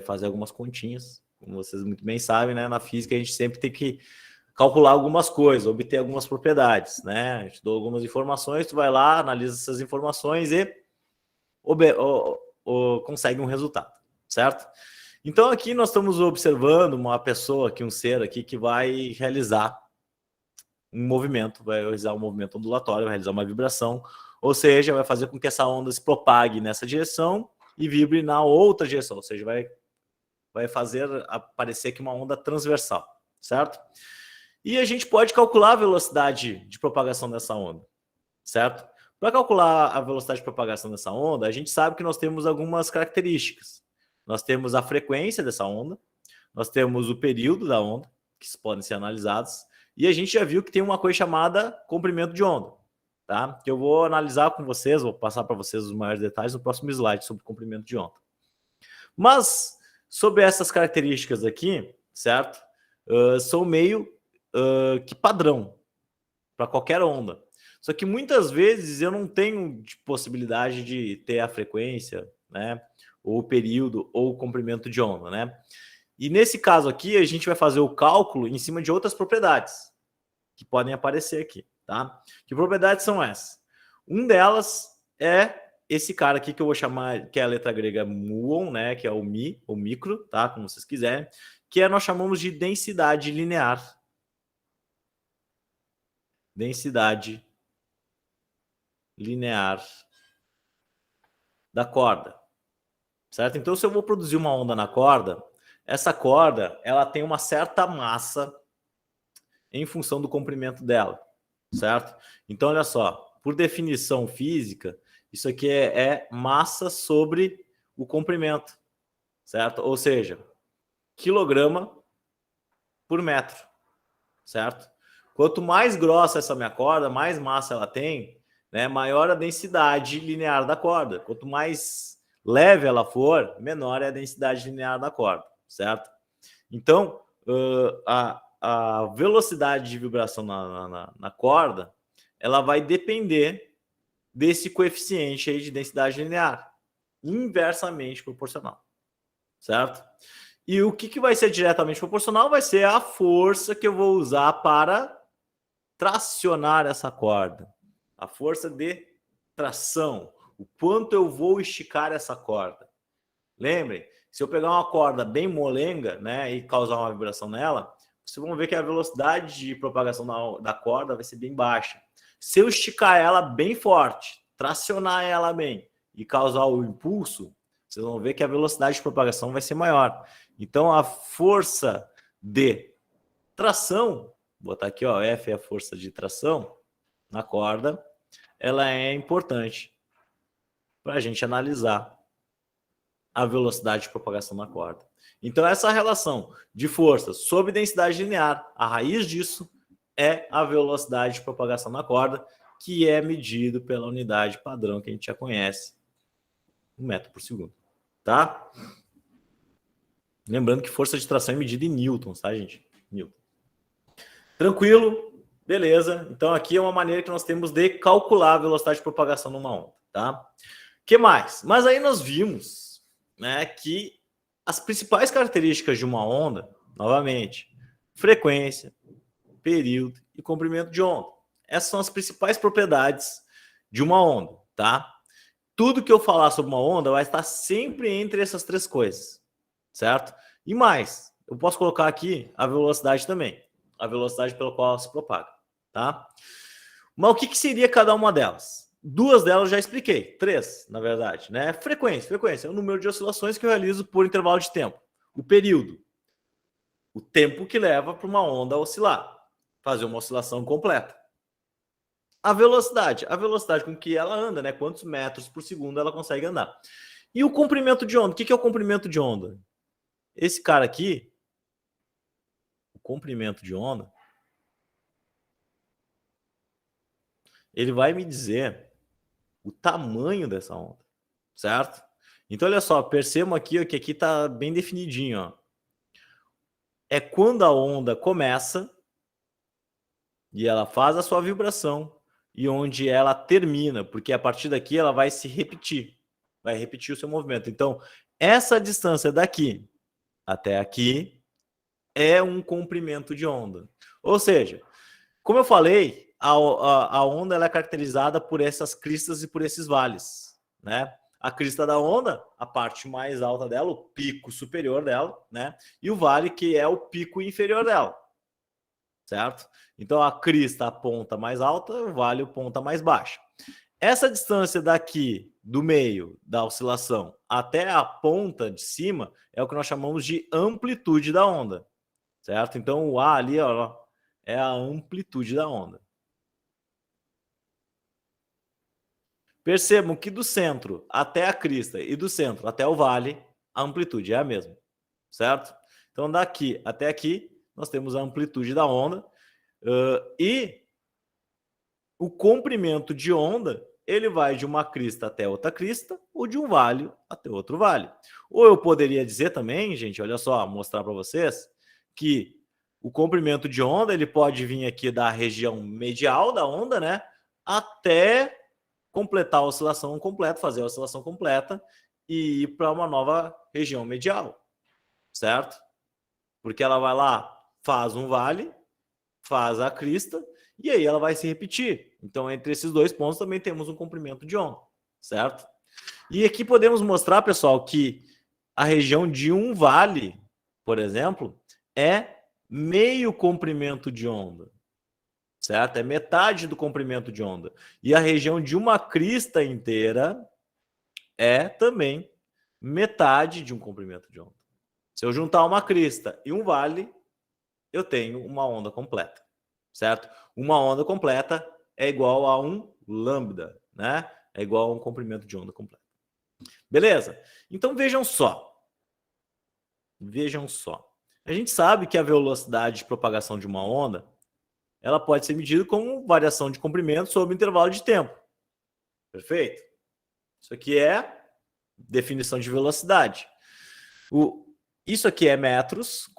Fazer algumas continhas, como vocês muito bem sabem, né? Na física a gente sempre tem que calcular algumas coisas, obter algumas propriedades, né? A gente dá algumas informações, tu vai lá, analisa essas informações e consegue um resultado, certo? Então aqui nós estamos observando uma pessoa aqui, um ser aqui que vai realizar um movimento, vai realizar um movimento ondulatório, vai realizar uma vibração, ou seja, vai fazer com que essa onda se propague nessa direção e vibre na outra direção, ou seja, vai fazer aparecer aqui uma onda transversal, certo? E a gente pode calcular a velocidade de propagação dessa onda, certo? Para calcular a velocidade de propagação dessa onda, a gente sabe que nós temos algumas características. Nós temos a frequência dessa onda, nós temos o período da onda, que podem ser analisados, e a gente já viu que tem uma coisa chamada comprimento de onda, tá? Que eu vou analisar com vocês, vou passar para vocês os maiores detalhes no próximo slide sobre comprimento de onda. Mas, sobre essas características aqui, certo? São meio que padrão para qualquer onda. Só que muitas vezes eu não tenho possibilidade de ter a frequência, né? Ou o período, ou o comprimento de onda, né? E nesse caso aqui, a gente vai fazer o cálculo em cima de outras propriedades que podem aparecer aqui, tá? Que propriedades são essas? Um delas é esse cara aqui que eu vou chamar, que é a letra grega muon, né? Que é o mi, ou micro, tá? Como vocês quiserem, que nós chamamos de densidade linear. Densidade linear da corda, certo? Então, se eu vou produzir uma onda na corda, essa corda ela tem uma certa massa em função do comprimento dela, certo? Então, olha só, por definição física, isso aqui é massa sobre o comprimento, certo? Ou seja, quilograma por metro, certo? Quanto mais grossa essa minha corda, mais massa ela tem, né, maior a densidade linear da corda. Quanto mais leve ela for, menor é a densidade linear da corda, certo? Então, a velocidade de vibração na corda, ela vai depender desse coeficiente aí de densidade linear, inversamente proporcional, certo? E o que vai ser diretamente proporcional vai ser a força que eu vou usar para tracionar essa corda. A força de tração. O quanto eu vou esticar essa corda. Lembrem, se eu pegar uma corda bem molenga, né, e causar uma vibração nela, vocês vão ver que a velocidade de propagação da corda vai ser bem baixa. Se eu esticar ela bem forte, tracionar ela bem e causar o impulso, vocês vão ver que a velocidade de propagação vai ser maior. Então, a força de tração, vou botar aqui, ó, F é a força de tração na corda, ela é importante para a gente analisar a velocidade de propagação na corda. Então, essa relação de força sobre densidade linear, a raiz disso é a velocidade de propagação na corda, que é medido pela unidade padrão que a gente já conhece, 1 metro por segundo, tá? Lembrando que força de tração é medida em newtons, tá, gente? Newton. Tranquilo? Beleza. Então, aqui é uma maneira que nós temos de calcular a velocidade de propagação numa onda, tá? O que mais? Mas aí nós vimos, né, que as principais características de uma onda, novamente, frequência, período e comprimento de onda. Essas são as principais propriedades de uma onda, tá? Tudo que eu falar sobre uma onda vai estar sempre entre essas três coisas, certo? E mais, eu posso colocar aqui a velocidade também, a velocidade pela qual ela se propaga, tá? Mas o que seria cada uma delas? Duas delas eu já expliquei, três, na verdade, né? Frequência é o número de oscilações que eu realizo por intervalo de tempo. O período, o tempo que leva para uma onda oscilar, fazer uma oscilação completa. A velocidade com que ela anda, né? Quantos metros por segundo ela consegue andar. E o comprimento de onda, o que é o comprimento de onda? Esse cara aqui, o comprimento de onda, ele vai me dizer o tamanho dessa onda, certo? Então, olha só, percebam aqui ó, que aqui está bem definidinho. Ó. É quando a onda começa e ela faz a sua vibração e onde ela termina, porque a partir daqui ela vai se repetir, vai repetir o seu movimento. Então, essa distância daqui até aqui é um comprimento de onda. Ou seja, como eu falei, a onda ela é caracterizada por essas cristas e por esses vales, né? A crista da onda, a parte mais alta dela, o pico superior dela, né? E o vale, que é o pico inferior dela, certo? Então, a crista, a ponta mais alta, o vale, a ponta mais baixa. Essa distância daqui, do meio da oscilação, até a ponta de cima, é o que nós chamamos de amplitude da onda, certo? Então, o A ali, ó, é a amplitude da onda. Percebam que do centro até a crista e do centro até o vale, a amplitude é a mesma, certo? Então, daqui até aqui, nós temos a amplitude da onda e o comprimento de onda, ele vai de uma crista até outra crista ou de um vale até outro vale. Ou eu poderia dizer também, gente, olha só, mostrar para vocês, que o comprimento de onda, ele pode vir aqui da região medial da onda, né, até completar a oscilação completa, fazer a oscilação completa e ir para uma nova região medial, certo? Porque ela vai lá, faz um vale, faz a crista e aí ela vai se repetir. Então, entre esses dois pontos também temos um comprimento de onda, certo? E aqui podemos mostrar, pessoal, que a região de um vale, por exemplo, é meio comprimento de onda, certo? É metade do comprimento de onda. E a região de uma crista inteira é também metade de um comprimento de onda. Se eu juntar uma crista e um vale, eu tenho uma onda completa, certo? Uma onda completa é igual a um lambda, né? É igual a um comprimento de onda completo. Beleza? Então, vejam só. Vejam só. A gente sabe que a velocidade de propagação de uma onda, ela pode ser medida como variação de comprimento sobre intervalo de tempo. Perfeito? Isso aqui é definição de velocidade. Isso aqui é metros,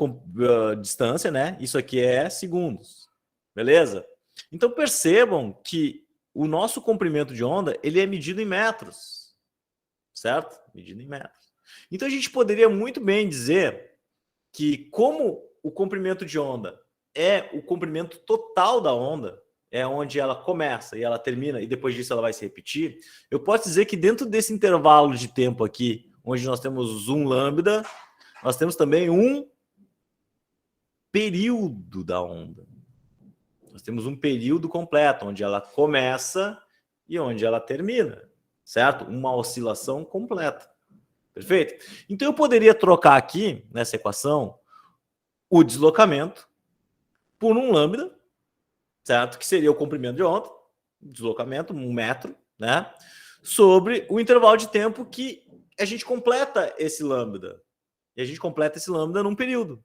distância, né? Isso aqui é segundos. Beleza? Então percebam que o nosso comprimento de onda, ele é medido em metros. Certo? Medido em metros. Então a gente poderia muito bem dizer que como o comprimento de onda é o comprimento total da onda, é onde ela começa e ela termina, e depois disso ela vai se repetir, eu posso dizer que dentro desse intervalo de tempo aqui, onde nós temos um lambda, nós temos também um período da onda. Nós temos um período completo, onde ela começa e onde ela termina, certo? Uma oscilação completa. Perfeito? Então eu poderia trocar aqui, nessa equação, o deslocamento por um lambda, certo? Que seria o comprimento de onda, deslocamento, 1 metro, né? Sobre o intervalo de tempo que a gente completa esse lambda. E a gente completa esse lambda num período.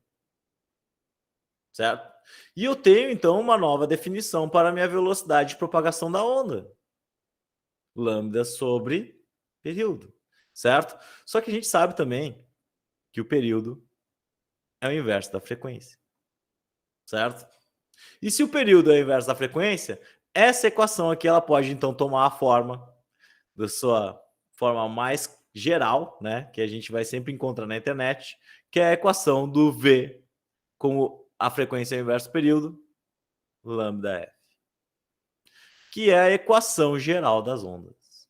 Certo? E eu tenho, então, uma nova definição para a minha velocidade de propagação da onda. Lambda sobre período. Certo? Só que a gente sabe também que o período é o inverso da frequência. Certo? E se o período é o inverso da frequência, essa equação aqui ela pode, então, tomar a forma da sua forma mais geral, né? Que a gente vai sempre encontrar na internet, que é a equação do V com a frequência é o inverso do período, lambda F. Que é a equação geral das ondas.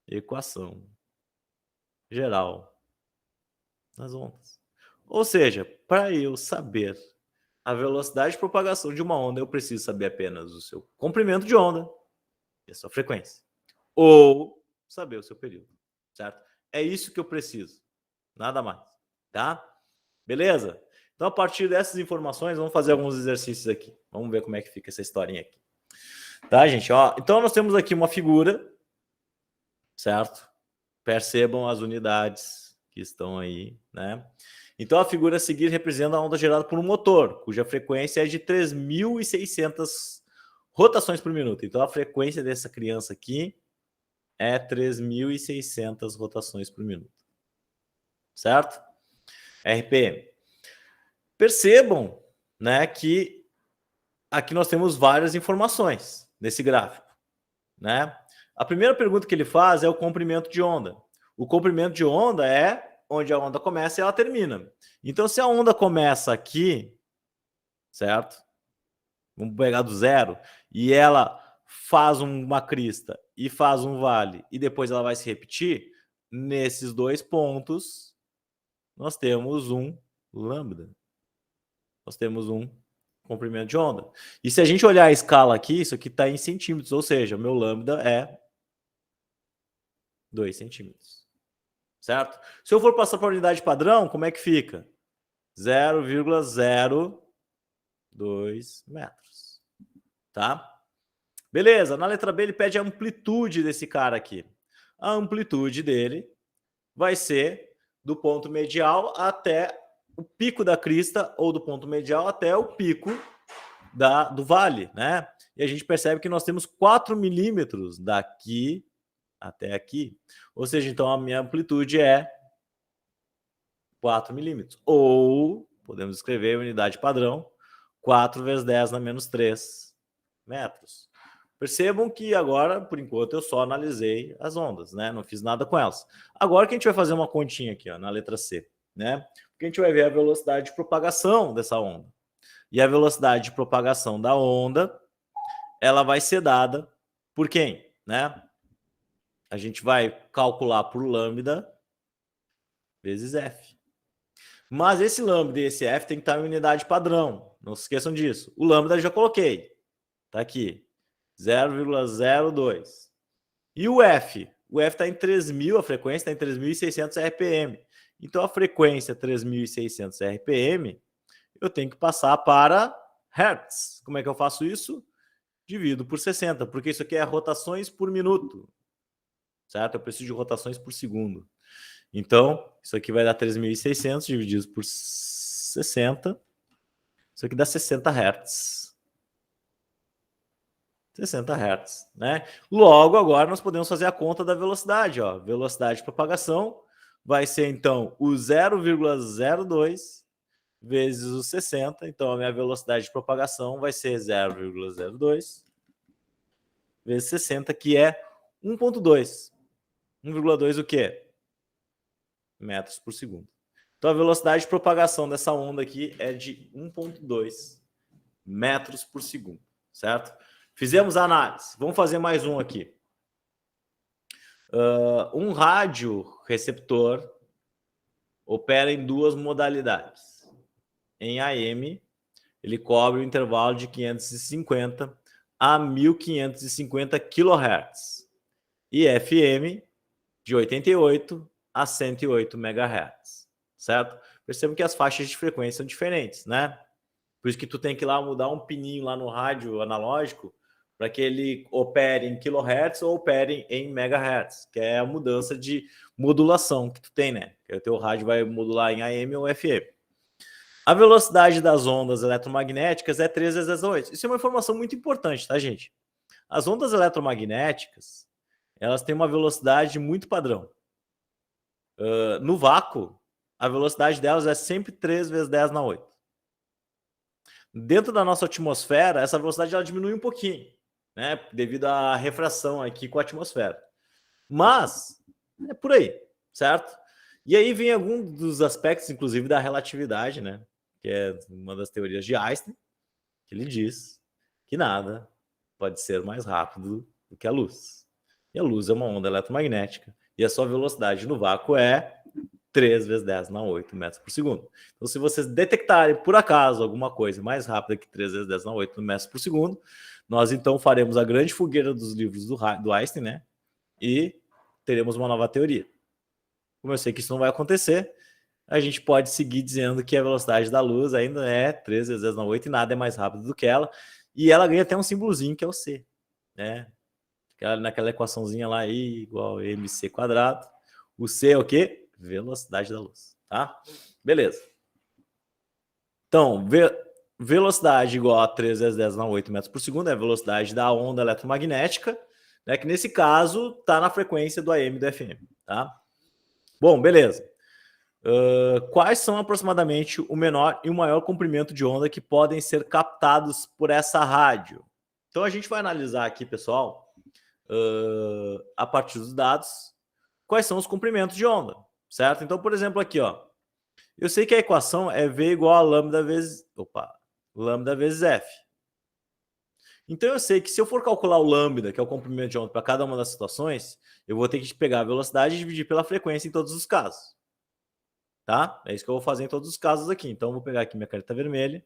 Equação geral das ondas. Ou seja, para eu saber a velocidade de propagação de uma onda, eu preciso saber apenas o seu comprimento de onda e a sua frequência. Ou saber o seu período, certo? É isso que eu preciso, nada mais, tá? Beleza? Então, a partir dessas informações, vamos fazer alguns exercícios aqui. Vamos ver como é que fica essa historinha aqui. Tá, gente? Ó, então, nós temos aqui uma figura, certo? Percebam as unidades que estão aí, né? Então, a figura a seguir representa a onda gerada por um motor, cuja frequência é de 3.600 rotações por minuto. Então, a frequência dessa criança aqui é 3.600 rotações por minuto. Certo? RPM. Percebam, né, que aqui nós temos várias informações nesse gráfico, né? A primeira pergunta que ele faz é o comprimento de onda. O comprimento de onda é onde a onda começa e ela termina. Então, se a onda começa aqui, certo? Vamos pegar do zero, e ela faz uma crista e faz um vale, e depois ela vai se repetir, nesses dois pontos, nós temos um lambda. Nós temos um comprimento de onda. E se a gente olhar a escala aqui, isso aqui está em centímetros, ou seja, o meu lambda é 2 centímetros. Certo? Se eu for passar para a unidade padrão, como é que fica? 0,02 metros. Tá? Beleza, na letra B ele pede a amplitude desse cara aqui. A amplitude dele vai ser do ponto medial até o pico da crista, ou do ponto medial até o pico do vale, né? E a gente percebe que nós temos 4 milímetros daqui até aqui. Ou seja, então a minha amplitude é 4 milímetros. Ou, podemos escrever a unidade padrão, 4 vezes 10 na menos 3 metros. Percebam que agora, por enquanto, eu só analisei as ondas, né? Não fiz nada com elas. Agora que a gente vai fazer uma continha aqui, ó, na letra C, né? Porque a gente vai ver a velocidade de propagação dessa onda. E a velocidade de propagação da onda, ela vai ser dada por quem, né? A gente vai calcular por lambda vezes F. Mas esse lambda e esse F tem que estar em unidade padrão. Não se esqueçam disso. O lambda eu já coloquei. Tá aqui. 0,02. E o F? O F está em 3.000, a frequência está em 3.600 RPM. Então, a frequência 3.600 RPM, eu tenho que passar para Hertz. Como é que eu faço isso? Divido por 60, porque isso aqui é rotações por minuto. Certo? Eu preciso de rotações por segundo. Então, Isso aqui vai dar 3.600 divididos por 60. Isso aqui dá 60 Hz. 60 Hz, né? Logo, agora nós podemos fazer a conta da velocidade, ó. Velocidade de propagação vai ser, então, o 0,02 vezes o 60. Então, a minha velocidade de propagação vai ser 0,02 vezes 60, que é 1,2. 1,2 o quê? Metros por segundo. Então, a velocidade de propagação dessa onda aqui é de 1,2 metros por segundo, certo? Fizemos a análise. Vamos fazer mais um aqui. Um rádio receptor opera em duas modalidades. Em AM, ele cobre o intervalo de 550 a 1.550 kHz. E FM, de 88 a 108 MHz, certo? Percebam que as faixas de frequência são diferentes, né? Por isso que tu tem que ir lá mudar um pininho lá no rádio analógico para que ele opere em kHz ou opere em megahertz, que é a mudança de modulação que tu tem, né? Que o teu rádio vai modular em AM ou FM. A velocidade das ondas eletromagnéticas é 3 vezes 10 a 8. Isso é uma informação muito importante, tá, gente? As ondas eletromagnéticas, elas têm uma velocidade muito padrão. No vácuo, a velocidade delas é sempre 3 vezes 10 na 8. Dentro da nossa atmosfera, essa velocidade ela diminui um pouquinho, né? Devido à refração aqui com a atmosfera. Mas é por aí, certo? E aí vem algum dos aspectos, inclusive, da relatividade, né? Que é uma das teorias de Einstein, que ele diz que nada pode ser mais rápido do que a luz. E a luz é uma onda eletromagnética. E a sua velocidade no vácuo é 3 vezes 10 na 8 metros por segundo. Então, se vocês detectarem, por acaso, alguma coisa mais rápida que 3 vezes 10 na 8 metros por segundo, nós, então, faremos a grande fogueira dos livros do Einstein, né? E teremos uma nova teoria. Como eu sei que isso não vai acontecer, a gente pode seguir dizendo que a velocidade da luz ainda é 3 vezes 10 na 8 e nada é mais rápido do que ela. E ela ganha até um símbolozinho que é o C, né? Naquela equaçãozinha lá, I igual mc quadrado. O C é o quê? Velocidade da luz, tá? Beleza. Então, velocidade igual a 3 vezes 10 na 8 metros por segundo é a velocidade da onda eletromagnética, né, que nesse caso está na frequência do AM e do FM, tá? Bom, beleza. Quais são aproximadamente o menor e o maior comprimento de onda que podem ser captados por essa rádio? Então, a gente vai analisar aqui, pessoal, a partir dos dados, quais são os comprimentos de onda, certo? Então, por exemplo, aqui, ó, eu sei que a equação é V igual a lambda vezes F. Então, eu sei que se eu for calcular o lambda, que é o comprimento de onda para cada uma das situações, eu vou ter que pegar a velocidade e dividir pela frequência em todos os casos. Tá? É isso que eu vou fazer em todos os casos aqui. Então, eu vou pegar aqui minha caneta vermelha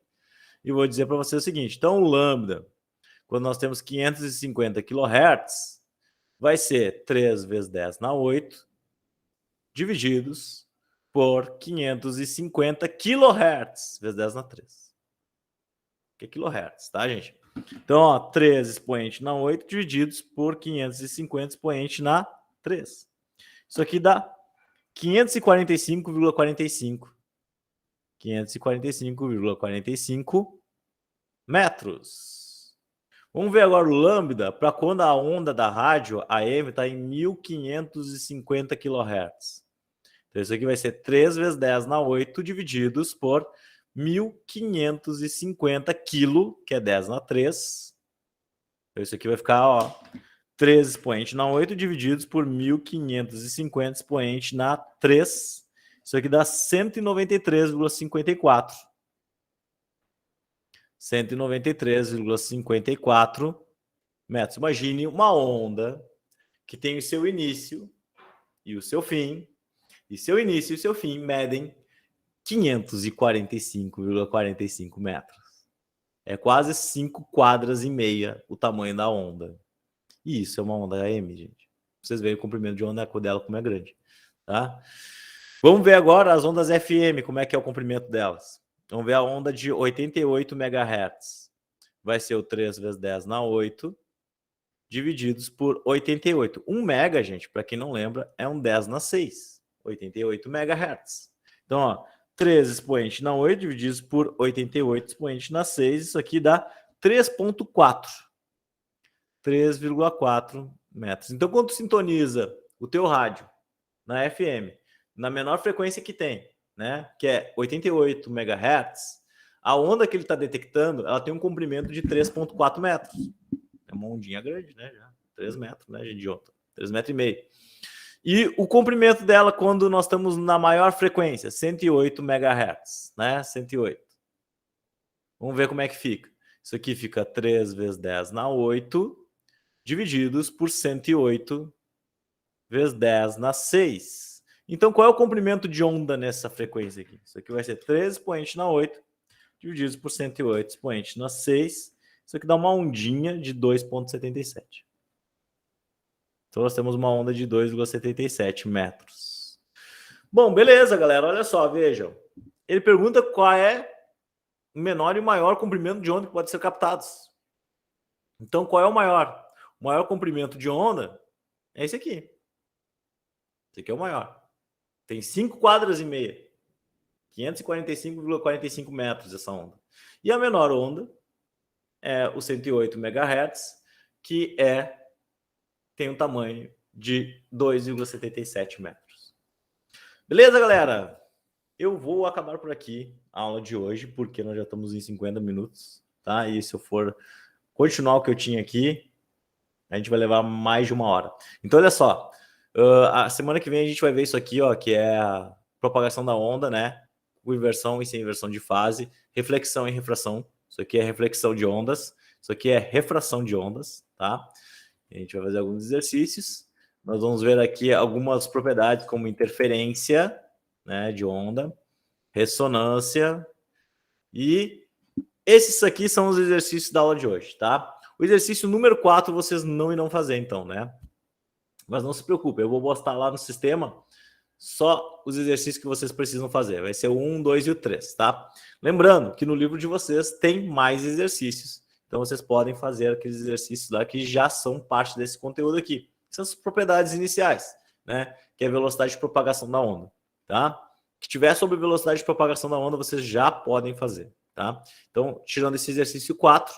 e vou dizer para você o seguinte. Então, o lambda, quando nós temos 550 kHz, vai ser 3 vezes 10 na 8, divididos por 550 kHz, vezes 10 na 3. Que é kHz, tá, gente? Então, ó, 3 expoente na 8, divididos por 550 expoente na 3. Isso aqui dá 545,45. 545,45 metros. Vamos ver agora o lambda para quando a onda da rádio AM está em 1550 kHz. Então, isso aqui vai ser 3 vezes 10 na 8 divididos por 1550 kg, que é 10 na 3. Então, isso aqui vai ficar, ó, 3 expoente na 8 divididos por 1550 expoente na 3. Isso aqui dá 193,54. 193,54 metros. Imagine uma onda que tem o seu início e o seu fim. E seu início e seu fim medem 545,45 metros. É quase 5 quadras e meia o tamanho da onda. E isso é uma onda AM, gente. Vocês veem o comprimento de onda dela como é grande. Tá? Vamos ver agora as ondas FM, como é que é o comprimento delas. Vamos ver a onda de 88 MHz. Vai ser o 3 vezes 10 na 8, divididos por 88. 1 mega, gente, para quem não lembra, é um 10 na 6. 88 MHz. Então, ó, 3 expoente na 8 divididos por 88 expoente na 6, isso aqui dá 3,4. 3,4 metros. Então, quando tu sintoniza o teu rádio na FM, na menor frequência que tem, né, que é 88 MHz, a onda que ele está detectando, ela tem um comprimento de 3,4 metros. É uma ondinha grande, né? Já 3 metros, né, de onda. 3,5 metros. E o comprimento dela, quando nós estamos na maior frequência, 108 MHz, né? 108. Vamos ver como é que fica. Isso aqui fica 3 vezes 10 na 8, divididos por 108 vezes 10 na 6. Então, qual é o comprimento de onda nessa frequência aqui? Isso aqui vai ser 3 expoente na 8, divididos por 108 expoente na 6. Isso aqui dá uma ondinha de 2,77. Então, nós temos uma onda de 2,77 metros. Bom, beleza, galera. Olha só, vejam. Ele pergunta qual é o menor e o maior comprimento de onda que pode ser captados. Então, qual é o maior? O maior comprimento de onda é esse aqui. Esse aqui é o maior. Tem 5 quadras e meia. 545,45 metros essa onda. E a menor onda é o 108 MHz, que tem um tamanho de 2,77 metros. Beleza, galera? Eu vou acabar por aqui a aula de hoje, porque nós já estamos em 50 minutos, tá? E se eu for continuar o que eu tinha aqui, a gente vai levar mais de 1 hora. Então, olha só. A semana que vem a gente vai ver isso aqui, ó, que é a propagação da onda, né? Com inversão e sem inversão de fase, reflexão e refração. Isso aqui é reflexão de ondas, isso aqui é refração de ondas, tá? A gente vai fazer alguns exercícios. Nós vamos ver aqui algumas propriedades como interferência, né, de onda, ressonância, e esses aqui são os exercícios da aula de hoje, tá? O exercício número 4 vocês não irão fazer, então, né? Mas não se preocupe, eu vou postar lá no sistema só os exercícios que vocês precisam fazer. Vai ser o 1, 2 e o 3, tá? Lembrando que no livro de vocês tem mais exercícios. Então, vocês podem fazer aqueles exercícios lá que já são parte desse conteúdo aqui. São as propriedades iniciais, né? Que é a velocidade de propagação da onda, tá? Que tiver sobre velocidade de propagação da onda, vocês já podem fazer, tá? Então, tirando esse exercício 4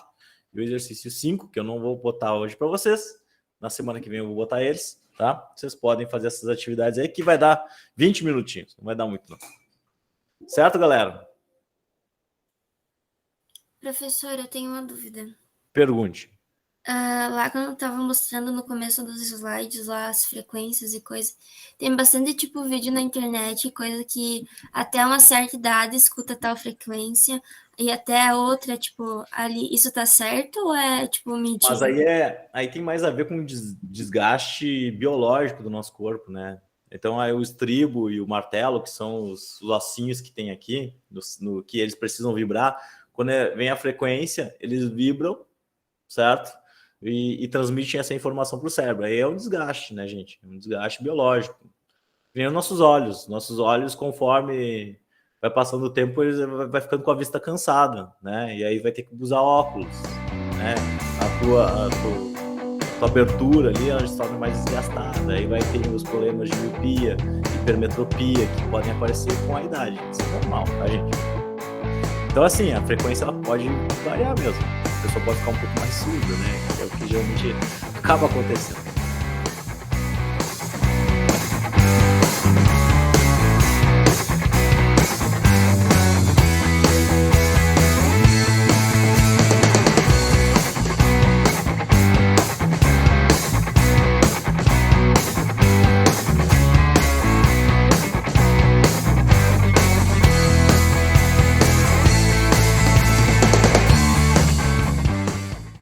e o exercício 5, que eu não vou botar hoje para vocês, na semana que vem eu vou botar eles, tá? Vocês podem fazer essas atividades aí, que vai dar 20 minutinhos, não vai dar muito não. Certo, galera? Professor, eu tenho uma dúvida. Pergunte. Lá quando eu estava mostrando no começo dos slides lá as frequências e coisa, tem bastante tipo vídeo na internet, coisa que até uma certa idade escuta tal frequência e até outra, tipo, ali, isso tá certo ou é tipo mentira? Mas aí tem mais a ver com o desgaste biológico do nosso corpo, né? Então aí o estribo e o martelo, que são os ossinhos que tem aqui, no que eles precisam vibrar, quando vem a frequência, eles vibram, certo? E transmitem essa informação para o cérebro. Aí é um desgaste, né, gente? É um desgaste biológico. Vem os nossos olhos, conforme vai passando o tempo, eles vai ficando com a vista cansada, né? E aí vai ter que usar óculos, né? A tua abertura ali, ela se torna mais desgastada. Aí vai ter os problemas de miopia, hipermetropia, que podem aparecer com a idade. Isso é normal, tá, gente? Então, assim, a frequência ela pode variar mesmo. A pessoa pode ficar um pouco mais surda, né? É o que geralmente acaba acontecendo.